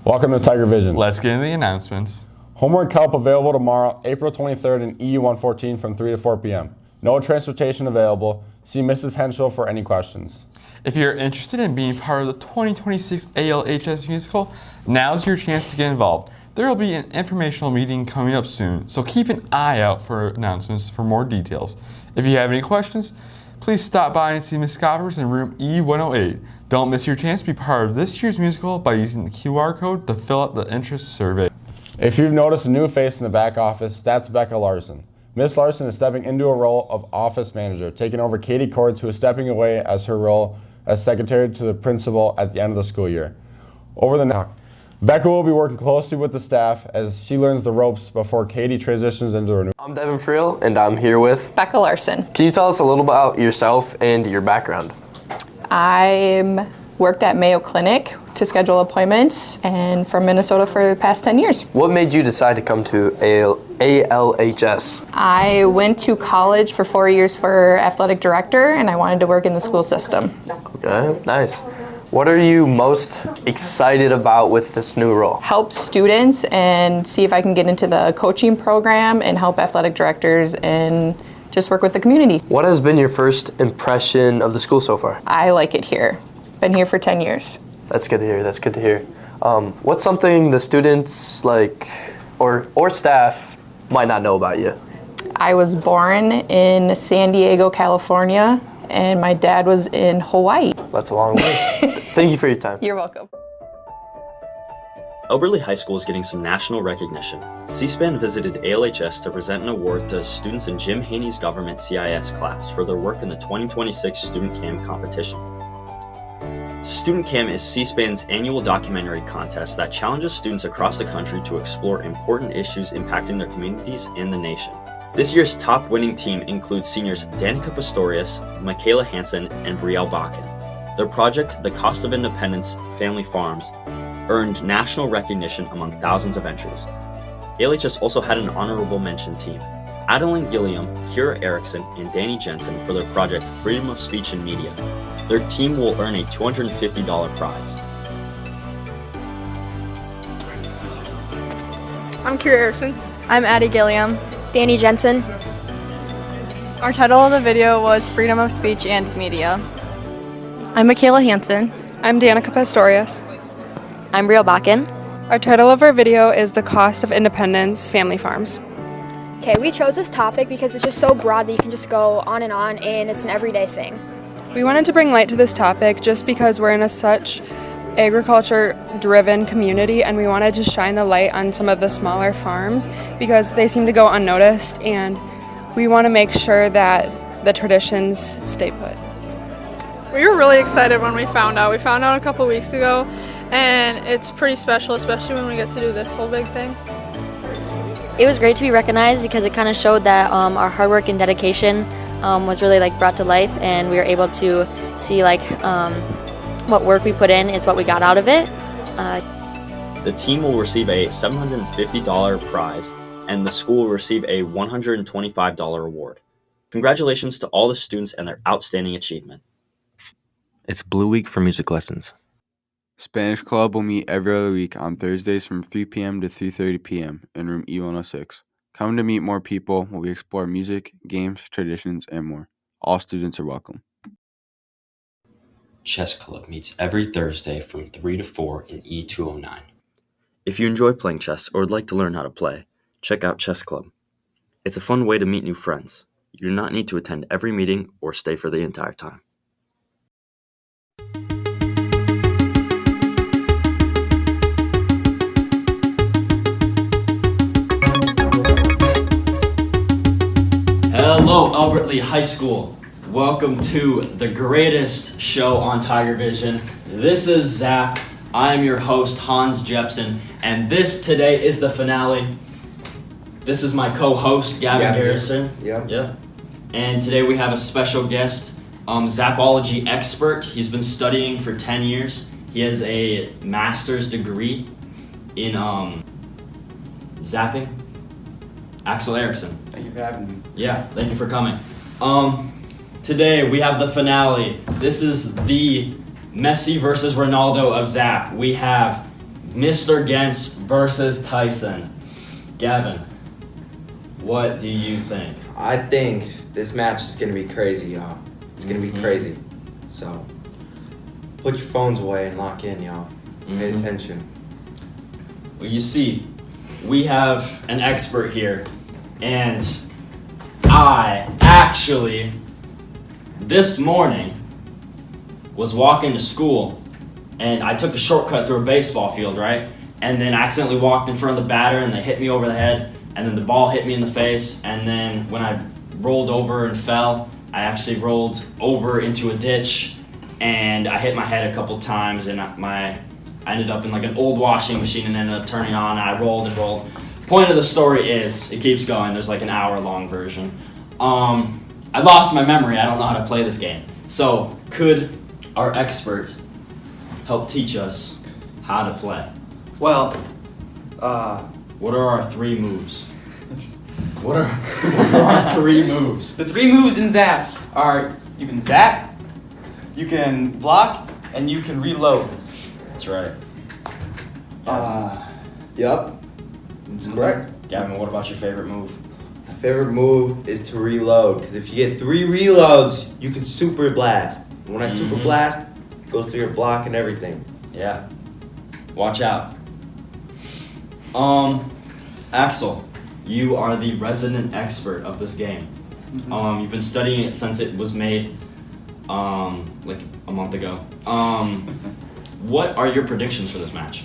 Welcome to Tiger Vision. Let's get into the announcements. Homework help available tomorrow, April 23rd in EU 114 from 3 to 4 p.m. No transportation available. See Mrs. Henschel for any questions. If you're interested in being part of the 2026 ALHS musical, now's your chance to get involved. There will be an informational meeting coming up soon, so keep an eye out for announcements for more details. If you have any questions, please stop by and see Ms. Scoppers in room E108. Don't miss your chance to be part of this year's musical by using the QR code to fill out the interest survey. If you've noticed a new face in the back office, that's Becca Larson. Miss Larson is stepping into a role of office manager, taking over Katie Cords, who is stepping away as her role as secretary to the principal at the end of the school year. Becca will be working closely with the staff as she learns the ropes before Katie transitions into her new. I'm Devin Friel, and I'm here with Becca Larson. Can you tell us a little about yourself and your background? I worked at Mayo Clinic to schedule appointments and from Minnesota for the past 10 years. What made you decide to come to ALHS? I went to college for 4 years for athletic director and I wanted to work in the school system. Okay, nice. What are you most excited about with this new role? Help students and see if I can get into the coaching program and help athletic directors and just work with the community. What has been your first impression of the school so far? I like it here. Been here for 10 years. That's good to hear, that's good to hear. What's something the students or staff might not know about you? I was born in San Diego, California, and my dad was in Hawaii. That's a long list. Thank you for your time. You're welcome. Albert Lea High School is getting some national recognition. C-SPAN visited ALHS to present an award to students in Jim Haney's Government CIS class for their work in the 2026 Student Cam competition. Student Cam is C-SPAN's annual documentary contest that challenges students across the country to explore important issues impacting their communities and the nation. This year's top winning team includes seniors Danica Pastorius, Michaela Hansen, and Brielle Bakken. Their project, The Cost of Independence Family Farms, earned national recognition among thousands of entries. ALHS also had an honorable mention team, Adeline Gilliam, Kira Erickson, and Danny Jensen for their project Freedom of Speech and Media. Their team will earn a $250 prize. I'm Kira Erickson. I'm Addie Gilliam. Danny Jensen. Our title of the video was Freedom of Speech and Media. I'm Michaela Hansen. I'm Danica Pastorius. I'm Brielle Bakken. Our title of our video is The Cost of Independence Family Farms. Okay, we chose this topic because it's just so broad that you can just go on and it's an everyday thing. We wanted to bring light to this topic just because we're in a such agriculture-driven community and we wanted to shine the light on some of the smaller farms because they seem to go unnoticed and we want to make sure that the traditions stay put. We were really excited when we found out. We found out a couple weeks ago and it's pretty special, especially when we get to do this whole big thing. It was great to be recognized because it kind of showed that our hard work and dedication was really brought to life and we were able to see what work we put in is what we got out of it. The team will receive a $750 prize and the school will receive a $125 award. Congratulations to all the students and their outstanding achievement. It's Blue Week for music lessons. Spanish Club will meet every other week on Thursdays from 3 p.m. to 3:30 p.m. in room E106. Come to meet more people while we explore music, games, traditions, and more. All students are welcome. Chess Club meets every Thursday from 3 to 4 in E209. If you enjoy playing chess or would like to learn how to play, check out Chess Club. It's a fun way to meet new friends. You do not need to attend every meeting or stay for the entire time. Hello, Albert Lea High School. Welcome to the greatest show on Tiger Vision. This is Zap. I am your host, Hans Jepsen, and this today is the finale. This is my co-host, Gavin Garrison. Yeah. And today we have a special guest, Zapology expert. He's been studying for 10 years. He has a master's degree in zapping. Axel Erickson. Thank you for having me. Yeah, thank you for coming. Today we have the finale. This is the Messi versus Ronaldo of Zap. We have Mr. Gens versus Tyson. Gavin, what do you think? I think this match is going to be crazy, y'all. It's going to be crazy. So, put your phones away and lock in, y'all. Pay attention. Well, you see, we have an expert here, and I actually, this morning, was walking to school, and I took a shortcut through a baseball field, right? And then accidentally walked in front of the batter, and they hit me over the head, and then the ball hit me in the face, and then when I rolled over and fell, I actually rolled over into a ditch, and I hit my head a couple times, and I ended up in like an old washing machine and ended up turning on, and I rolled and rolled. Point of the story is, it keeps going, there's like an hour-long version. I lost my memory, I don't know how to play this game. So, could our expert help teach us how to play? Well, what are our 3 moves? What are our 3 moves? The 3 moves in Zap are you can zap, you can block, and you can reload. That's right. Yup. That's correct. Gavin, what about your favorite move? My favorite move is to reload, because if you get 3 reloads, you can super blast. And when I super blast, it goes through your block and everything. Yeah. Watch out. Axel, you are the resident expert of this game. You've been studying it since it was made, like a month ago. What are your predictions for this match?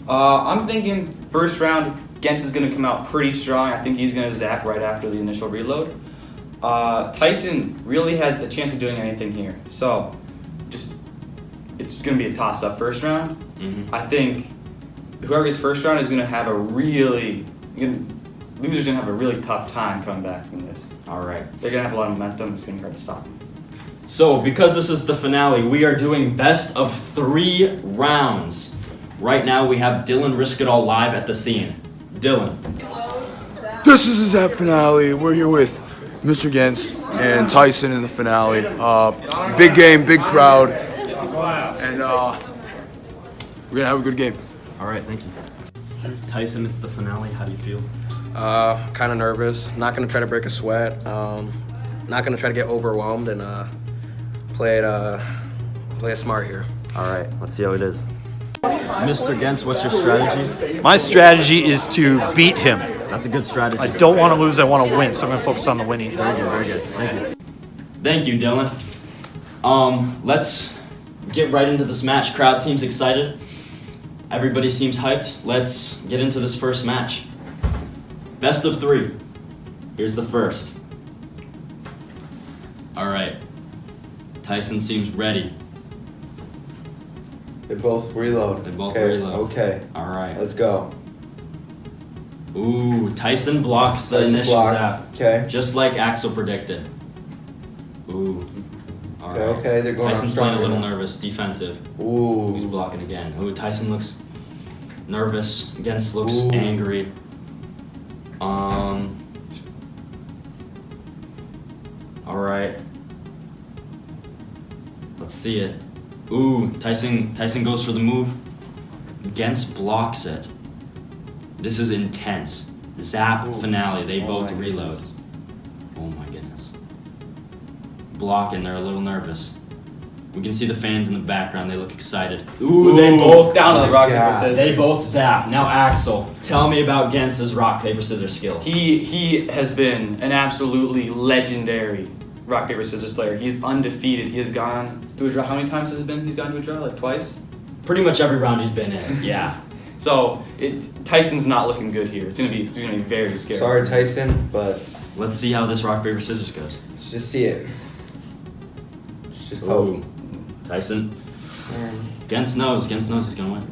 I'm thinking first round, Gens is going to come out pretty strong. I think he's going to zap right after the initial reload. Tyson really has a chance of doing anything here. So, it's going to be a toss-up first round. I think whoever gets first round is going to have a loser's going to have a really tough time coming back from this. All right. They're going to have a lot of momentum. It's going to be hard to stop them. So, because this is the finale, we are doing best of 3 rounds. Right now, we have Dylan Riskadall live at the scene. Dylan. This is the Zap finale. We're here with Mr. Gens and Tyson in the finale. Big game, big crowd, and we're gonna have a good game. All right, thank you. Tyson, it's the finale. How do you feel? Kind of nervous. Not gonna try to break a sweat. Not gonna try to get overwhelmed and play it smart here. All right, let's see how it is. Mr. Gens, what's your strategy? My strategy is to beat him. That's a good strategy. I don't want to lose, I want to win, so I'm going to focus on the winning. Very good, very good. Thank you. Thank you, Dylan. Let's get right into this match. Crowd seems excited. Everybody seems hyped. Let's get into this first match. Best of 3. Here's the first. All right. Tyson seems ready. They both reload. They both reload. Okay. All right. Let's go. Ooh, Tyson blocks the initial zap. Okay. Just like Axel predicted. Ooh. All right. Okay, they're going Tyson's playing a little nervous, defensive. Ooh. He's blocking again. Ooh, Tyson looks nervous. Gens looks angry. All right. Let's see it. Ooh, Tyson goes for the move. Gens blocks it. This is intense. Zap finale. They both reload. Goodness. Oh my goodness. Blocking. They're a little nervous. We can see the fans in the background. They look excited. Ooh, they both down to the rock, paper, scissors. They both zap. Now, Axel, tell me about Gens's rock, paper, scissors skills. He has been an absolutely legendary rock, paper, scissors player. He's undefeated. He has gone to a draw. How many times has it been he's gone to a draw? Like twice? Pretty much every round he's been in, yeah. So, Tyson's not looking good here. It's gonna be very scary. Sorry, Tyson, but let's see how this rock, paper, scissors goes. Let's just see it. Let's just hope. Tyson. Gens knows he's gonna win.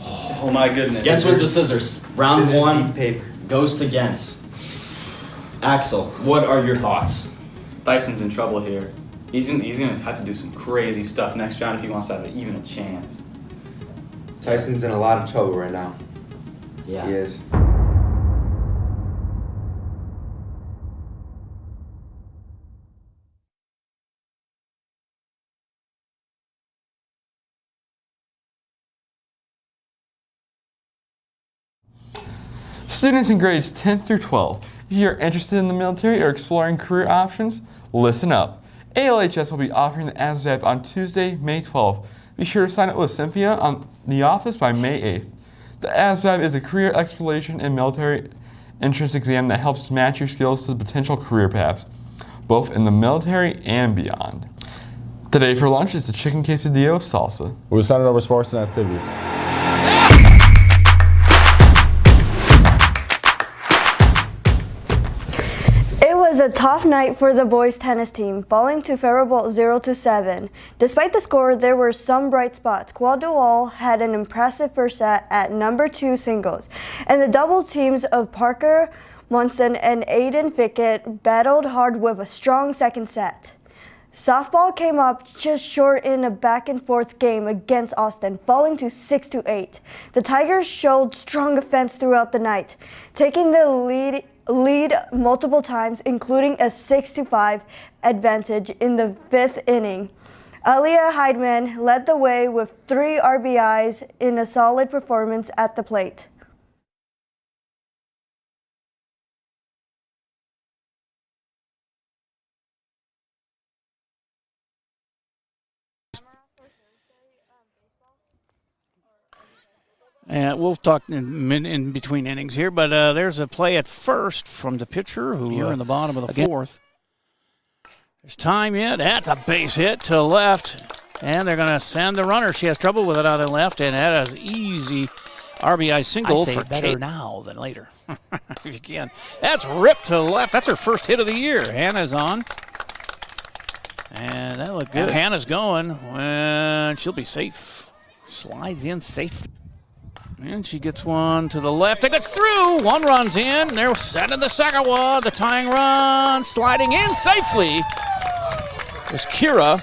Oh my goodness. Gens wins with scissors. Round Scissors 1 beat paper. goes to Gens. Axel, what are your thoughts? Tyson's in trouble here. He's gonna have to do some crazy stuff next round if he wants to have even a chance. Tyson's in a lot of trouble right now. Yeah. He is. Students in grades 10 through 12, if you're interested in the military or exploring career options, listen up. ALHS will be offering the ASVAB on Tuesday, May 12th. Be sure to sign up with Cynthia on the office by May 8th. The ASVAB is a career exploration and military entrance exam that helps match your skills to potential career paths, both in the military and beyond. Today for lunch is the chicken quesadilla with salsa. We'll send it over sports and activities. It was a tough night for the boys tennis team, falling to Faribault 0-7. Despite the score, there were some bright spots. Quad-Dual had an impressive first set at number 2 singles, and the double teams of Parker Munson and Aiden Fickett battled hard with a strong second set. Softball came up just short in a back-and-forth game against Austin, falling to 6-8. The Tigers showed strong offense throughout the night, taking the lead multiple times, including a 6-5 advantage in the 5th inning. Aaliyah Heidemann led the way with 3 RBIs in a solid performance at the plate. And we'll talk in between innings here, but there's a play at first from the pitcher who Here in the bottom of the fourth. There's time yet. That's a base hit to left, and they're going to send the runner. She has trouble with it on the left, and that is easy RBI single I say for better Kate. now than later. If you can. That's ripped to left. That's her first hit of the year. Hannah's on. And that looked good. Hannah's going, and she'll be safe. Slides in safe. And she gets one to the left. It gets through. One runs in. They're sending the second one. The tying run sliding in safely was Kira,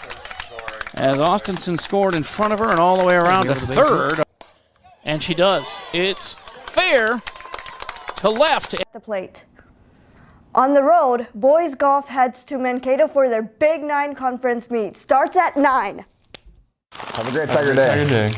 as Austinson scored in front of her and all the way around to third. And she does. It's fair to left. At the plate. On the road, boys golf heads to Mankato for their Big 9 conference meet. Starts at 9. Have a great Tiger Day. Tiger Day.